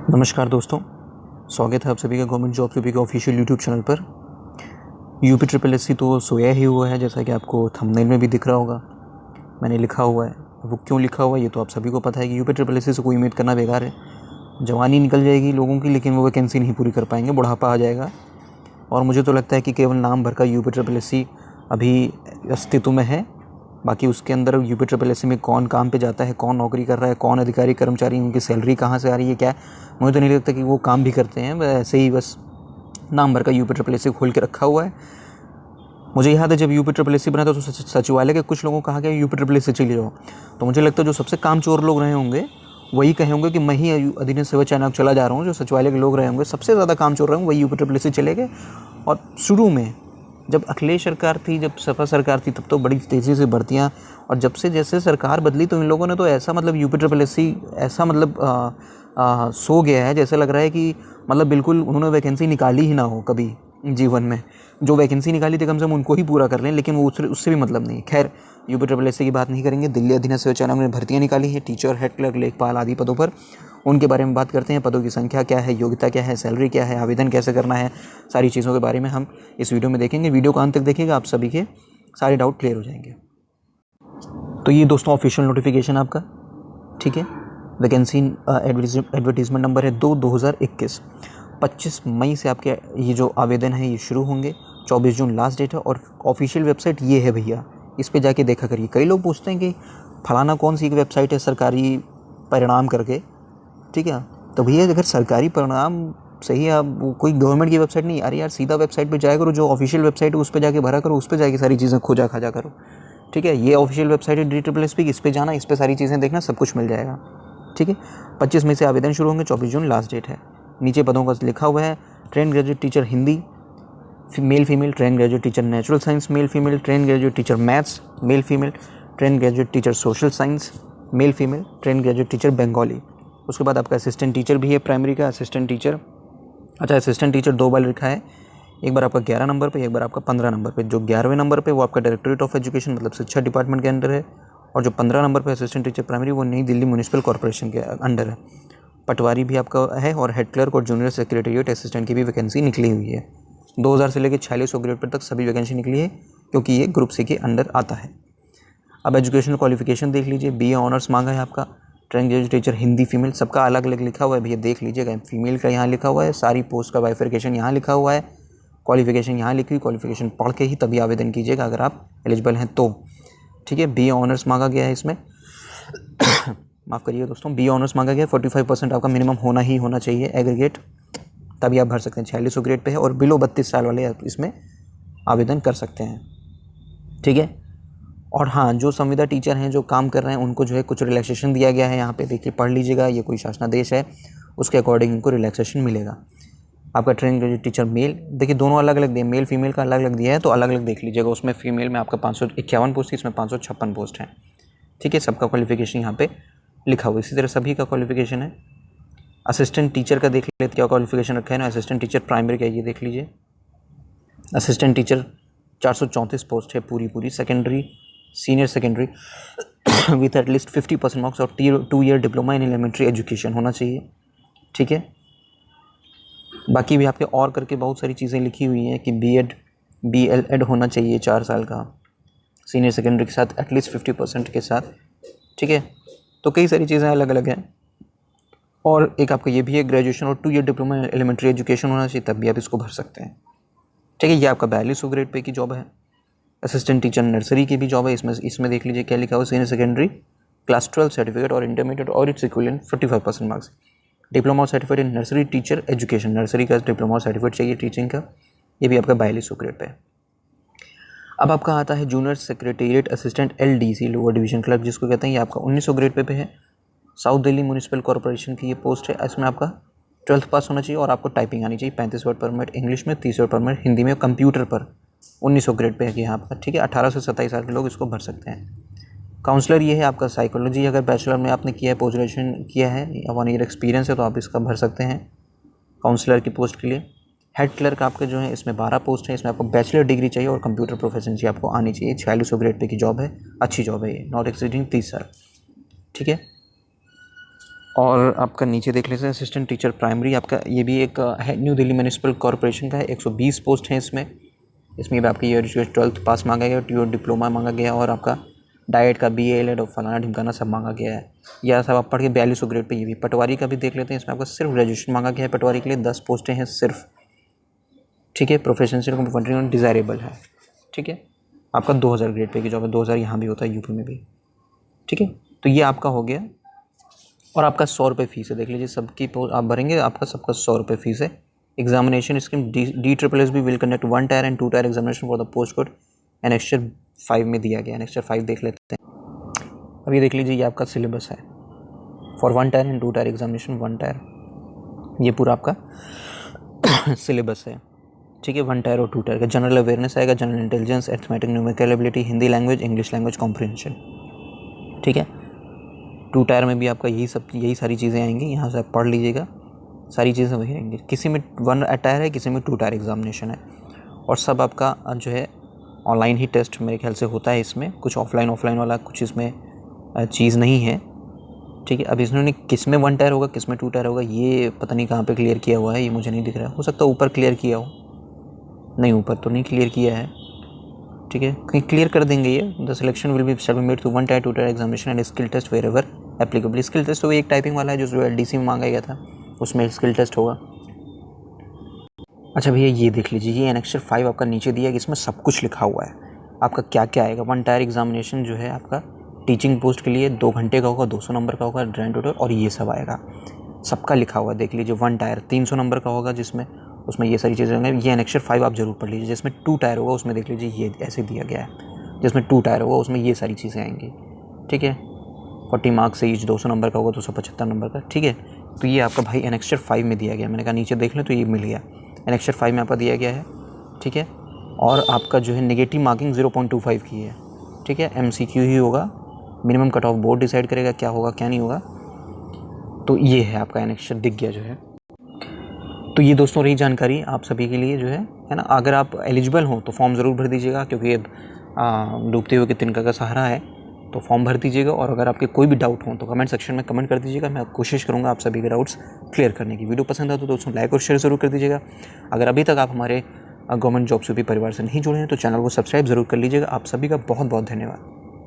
नमस्कार दोस्तों, स्वागत है आप सभी का गवर्नमेंट जॉब यूपी के ऑफिशियल यूट्यूब चैनल पर। यूपी ट्रिपल एस सी तो सोया ही हुआ है, जैसा कि आपको थंबनेल में भी दिख रहा होगा। मैंने लिखा हुआ है, वो क्यों लिखा हुआ है ये तो आप सभी को पता है कि यूपी ट्रिपल एस सी से कोई उम्मीद करना बेकार है। जवानी निकल जाएगी लोगों की, लेकिन वो वैकेंसी नहीं पूरी कर पाएंगे, बुढ़ापा आ जाएगा। और मुझे तो लगता है कि केवल नाम भर का यूपी ट्रिपल एस सी अभी अस्तित्व में है। बाकी उसके अंदर यूपी ट्रिपल एस सी में कौन काम पे जाता है, कौन नौकरी कर रहा है, कौन अधिकारी कर्मचारी, उनकी सैलरी कहाँ से आ रही है, क्या, मुझे तो नहीं लगता कि वो काम भी करते हैं। ऐसे ही बस नाम भर का यूपी ट्रिपल एस सी खोल के रखा हुआ है। मुझे याद है जब यूपी ट्रिपल एस सी बना था तो सचिवालय के कुछ लोगों को कहा गया यूपी ट्रिपल एस सी चले जाओ। तो मुझे लगता है जो सबसे कामचोर लोग रहे होंगे वही कहे होंगे कि मैं ही अधीन सेवा चयन चला जा रहा हूँ। जो सचिवालय के लोग रहे होंगे सबसे ज़्यादा कामचोर रहे होंगे वही यूपी ट्रिपल एस सी चले गए। और शुरू में जब अखिलेश सरकार थी, जब सपा सरकार थी, तब तो बड़ी तेज़ी से भर्तियाँ, और जब से जैसे सरकार बदली तो इन लोगों ने तो ऐसा मतलब यूपी ट्रिपल एस सी ऐसा मतलब सो गया है, जैसे लग रहा है कि मतलब बिल्कुल उन्होंने वैकेंसी निकाली ही ना हो कभी जीवन में। जो वैकेंसी निकाली थी कम से कम उनको ही पूरा कर लें, लेकिन वो उससे भी मतलब नहीं। खैर, यूपी ट्रिपल एस सी की बात नहीं करेंगे। दिल्ली अधीनस्थ सेवा चयन ने भर्तियाँ निकाली हैं टीचर, हेड क्लर्क, लेखपाल आदि पदों पर। उनके बारे में बात करते हैं। पदों की संख्या क्या है, योग्यता क्या है, सैलरी क्या है, आवेदन कैसे करना है, सारी चीज़ों के बारे में हम इस वीडियो में देखेंगे। वीडियो को अंत तक देखिएगा, आप सभी के सारे डाउट क्लियर हो जाएंगे। तो ये दोस्तों ऑफिशियल नोटिफिकेशन आपका, ठीक है। वैकेंसी एडवर्टीजमेंट नंबर है 2/2021। 25 मई से आपके ये जो आवेदन है ये शुरू होंगे। 24 जून लास्ट डेट है। और ऑफिशियल वेबसाइट ये है भैया, इस पे जाके देखा करिए। कई लोग पूछते हैं कि फलाना कौन सी वेबसाइट है सरकारी परिणाम करके, ठीक है। तो भैया अगर सरकारी परिणाम सही है, आप कोई गवर्नमेंट की वेबसाइट नहीं, अरे यार सीधा वेबसाइट पे जाया करो, जो ऑफिशियल वेबसाइट है उस पर जाके भरा करो, उस पर जाके सारी चीज़ें खोजा खाजा करो, ठीक है। ये ऑफिशियल वेबसाइट है DSSP की, इस पर जाना, इस पर सारी चीज़ें देखना, सब कुछ मिल जाएगा, ठीक है। 25 मई से आवेदन शुरू होंगे, 24 जून लास्ट डेट है। नीचे पदों का लिखा हुआ है। Train graduate teacher Hindi male female, train graduate teacher natural science male female, train graduate teacher maths male female, train graduate teacher social science male female, train graduate teacher Bengali. उसके बाद आपका असिस्टेंट टीचर भी है, प्राइमरी का assistant teacher. अच्छा, assistant teacher 2 बार लिखा है, एक बार आपका 11 नंबर पे, एक बार आपका 15 नंबर पे। जो 11वें नंबर पे वो आपका डायरेक्टरेट ऑफ एजुकेशन मतलब शिक्षा डिपार्टमेंट के अंडर है, और जो 15 नंबर पे असिस्टेंट टीचर प्राइमरी वो नई दिल्ली म्यूनिसिपल कॉर्पोरेशन के अंडर है। पटवारी भी आपका है, और हेड क्लर्क और जूनियर सेक्रेटरीट असिस्टेंट की भी वैकेंसी निकली हुई है। 2000 से लेकर 4600 ग्रेड पर तक सभी वैकेंसी निकली है, क्योंकि ये ग्रुप सी के अंडर आता है। अब एजुकेशनल क्वालिफिकेशन देख लीजिए। BA ऑनर्स मांगा है आपका। Train graduate teacher Hindi female, सबका अलग अलग लिखा हुआ है भैया, देख लीजिएगा। फीमेल का यहाँ लिखा हुआ है, सारी पोस्ट का बाइफिकेशन यहाँ लिखा हुआ है, क्वालिफिकेशन यहाँ लिखी हुई। क्वालिफिकेशन पढ़ के ही तभी आवेदन कीजिएगा अगर आप एलिजिबल हैं तो, ठीक है। BA ऑनर्स मांगा गया है इसमें माफ़ करिए दोस्तों, BA ऑनर्स मांगा गया है। 45% आपका मिनिमम होना ही होना चाहिए एग्रीगेट, तभी आप भर सकते हैं। 4600 ग्रेड पे है, और बिलो 32 साल वाले आप इसमें आवेदन कर सकते हैं, ठीक है। और हाँ, जो संविदा टीचर हैं जो काम कर रहे हैं उनको जो है कुछ रिलैक्सेशन दिया गया है। यहाँ पे देखिए, पढ़ लीजिएगा, ये कोई शासनादेश है, उसके अकॉर्डिंग इनको रिलैक्सेशन मिलेगा। आपका ट्रेन ग्रेजुएट टीचर मेल, देखिए दोनों अलग अलग दिए, मेल फीमेल का अलग अलग दिया है, तो अलग अलग देख लीजिएगा। उसमें फीमेल में आपका 551 पोस्ट थी, इसमें 556 पोस्ट हैं, ठीक है। सबका क्वालिफिकेशन यहाँ पे लिखा हुआ, इसी तरह सभी का क्वालिफिकेशन है। असिस्टेंट टीचर का देख लेते क्या क्वालिफिकेशन रखा है ना। असिस्टेंट टीचर प्राइमरी का ये देख लीजिए। असिस्टेंट टीचर 434 पोस्ट है पूरी secondary, senior secondary with at least 50% marks और 2 year diploma in elementary education होना चाहिए, ठीक है। बाकी भी आपके और करके बहुत सारी चीज़ें लिखी हुई हैं कि BEd BLEd होना चाहिए 4 साल का, सीनियर सेकेंडरी के साथ एटलीस्ट 50% के साथ, ठीक है। तो कई सारी चीज़ें अलग अलग हैं। और एक आपका ये भी है, ग्रेजुएशन और 2 year diploma in elementary education होना चाहिए, तब भी आप इसको भर सकते हैं, ठीक है। ये आपका 4200 ग्रेड पे की जॉब है। असिस्टेंट टीचर नर्सरी की भी जॉब है। इसमें देख लीजिए क्या लिखा हुआ, सीनियर सेकेंडरी क्लास 12 सर्टिफिकेट और इंटरमीडिएट और its equivalent 45% marks. Diploma certificate in nursery teacher education, nursery का डिप्लोमा सर्टिफिकेट चाहिए टीचिंग का, ये भी आपका 4200 ग्रेड पे है। अब आपका आता है junior secretariat assistant LDC lower division clerk जिसको कहते हैं, ये आपका 1900 ग्रेड पे है। साउथ दिल्ली म्यूनिसिपल कॉर्पोरेशन की ये पोस्ट है। इसमें आपका 12th पास होना चाहिए और आपको टाइपिंग आनी चाहिए। 35 वर्ड पर मिनट इंग्लिश में, 30 वर्ड पर मिनट हिंदी में, कंप्यूटर पर। 1900 ग्रेड पे है कि यहाँ पर, ठीक है। 18 से 27 साल के लोग इसको भर सकते हैं। काउंसलर ये है आपका साइकोलॉजी, अगर बैचलर में आपने किया है, पोस्ट ग्रेजुएशन किया है या 1 ईयर एक्सपीरियंस है तो आप इसका भर सकते हैं काउंसलर की पोस्ट के लिए। हेड क्लर्क आपके जो है इसमें 12 पोस्ट है। इसमें आपको बैचलर डिग्री चाहिए और कंप्यूटर प्रोफिशिएंसी आपको आनी चाहिए। 4600 ग्रेड पे की जॉब है, अच्छी जॉब है ये, नॉट एक्सीडिंग 30 साल, ठीक है। और आपका नीचे देख लीजिए असिस्टेंट टीचर प्राइमरी, आपका ये भी एक है, न्यू दिल्ली म्यूनिसिपल कॉरपोरेशन का है। 120 पोस्ट हैं इसमें भी आपकी ईयर 12th पास मांगा गया, ट्यूर डिप्लोमा मांगा गया, और आपका डाइट का BA एल.एड और फलाना ढिमकाना सब मांगा गया है। यह सब आप पढ़ के 4200 ग्रेड पे। ये भी पटवारी का भी देख लेते हैं, इसमें आपका सिर्फ ग्रेजुएशन मांगा गया है पटवारी के लिए, 10 पोस्टें हैं सिर्फ, ठीक है। प्रोफेशनल डिज़ायरेबल है, ठीक है। आपका 2000 ग्रेड पे की जॉब है, 2000 यहाँ भी होता है यूपी में भी, ठीक है। तो ये आपका हो गया, और आपका 100 रुपये फीस है। देख लीजिए सबकी आप भरेंगे, आपका सबका 100 रुपये फीस है। Examination scheme DSSB will conduct 1 tyre and 2 tier examination for the post code annexure 5 में दिया गया। एनेक्चर 5 देख लेते हैं। अब ये देख लीजिए, ये आपका सिलेबस है for 1 tyre and 2 tier examination 1 tyre, ये पूरा आपका सिलेबस है, ठीक है। 1 टायर और 2 टायर का जनरल अवेयरनेस आएगा, general intelligence, arithmetic, numerical ability, Hindi language, English language comprehension, ठीक है। 2 टायर में भी आपका यही सारी चीज़ें आएंगी, यहाँ से आप पढ़ लीजिएगा, सारी चीज़ें वही रहेंगी। किसी में 1 टायर है, किसी में 2 टायर एग्जामिनेशन है, और सब आपका जो है ऑनलाइन ही टेस्ट मेरे ख्याल से होता है। इसमें कुछ ऑफलाइन वाला कुछ इसमें चीज़ नहीं है, ठीक है। अब इन्होंने किस में 1 टायर होगा, किस में 2 टायर होगा, ये पता नहीं कहाँ पे क्लियर किया हुआ है, ये मुझे नहीं दिख रहा है। हो सकता है ऊपर क्लियर किया हो, नहीं ऊपर तो नहीं क्लियर किया है, ठीक है। कहीं क्लियर कर देंगे ये। The selection will be submitted to 1 tier 2 tier examination and skill test wherever applicable. Skill test तो एक टाइपिंग वाला है जो LDC में मांगा गया था, उसमें स्किल टेस्ट होगा। अच्छा भैया ये देख लीजिए, ये एनेक्चर 5 आपका नीचे दिया है, इसमें सब कुछ लिखा हुआ है आपका क्या क्या आएगा। 1 टायर एग्जामिनेशन जो है आपका टीचिंग पोस्ट के लिए 2 घंटे का होगा, 200 नंबर का होगा ग्रैंड टोटल, और ये सब आएगा, सबका लिखा हुआ है। देख लीजिए 1 टायर 300 नंबर का होगा, जिसमें उसमें ये सारी चीज़ें होंगी। ये एनेक्चर 5 आप जरूर पढ़ लीजिए। जिसमें 2 टायर होगा उसमें देख लीजिए ये ऐसे दिया गया है, जिसमें 2 टायर होगा उसमें ये सारी चीज़ें आएंगी, ठीक है। 40 मार्क्स से ईच 200 नंबर का होगा, 275 नंबर का, ठीक है। तो ये आपका भाई एनेक्चर 5 में दिया गया। मैंने कहा नीचे देख लें तो ये मिल गया, एनेक्चर 5 में आपका दिया गया है, ठीक है। और आपका जो है नेगेटिव मार्किंग 0.25 की है, ठीक है। MCQ ही होगा, minimum cut off board decide करेगा क्या होगा क्या नहीं होगा। तो ये है आपका एनेक्चर दिख गया जो है। तो ये दोस्तों रही जानकारी आप सभी के लिए जो है ना। अगर आप एलिजिबल हो तो फॉर्म ज़रूर भर दीजिएगा, क्योंकि अब डूबते हुए के तिनका का सहारा है, तो फॉर्म भर दीजिएगा। और अगर आपके कोई भी डाउट हो तो कमेंट सेक्शन में कमेंट कर दीजिएगा, मैं कोशिश करूँगा आप सभी के डाउट्स क्लियर करने की। वीडियो पसंद आता तो दोस्तों लाइक और शेयर ज़रूर कर दीजिएगा। अगर अभी तक आप हमारे गवर्नमेंट जॉब्स यूपी परिवार से नहीं जुड़े हैं तो चैनल को सब्सक्राइब ज़रूर कर लीजिएगा। आप सभी का बहुत बहुत धन्यवाद।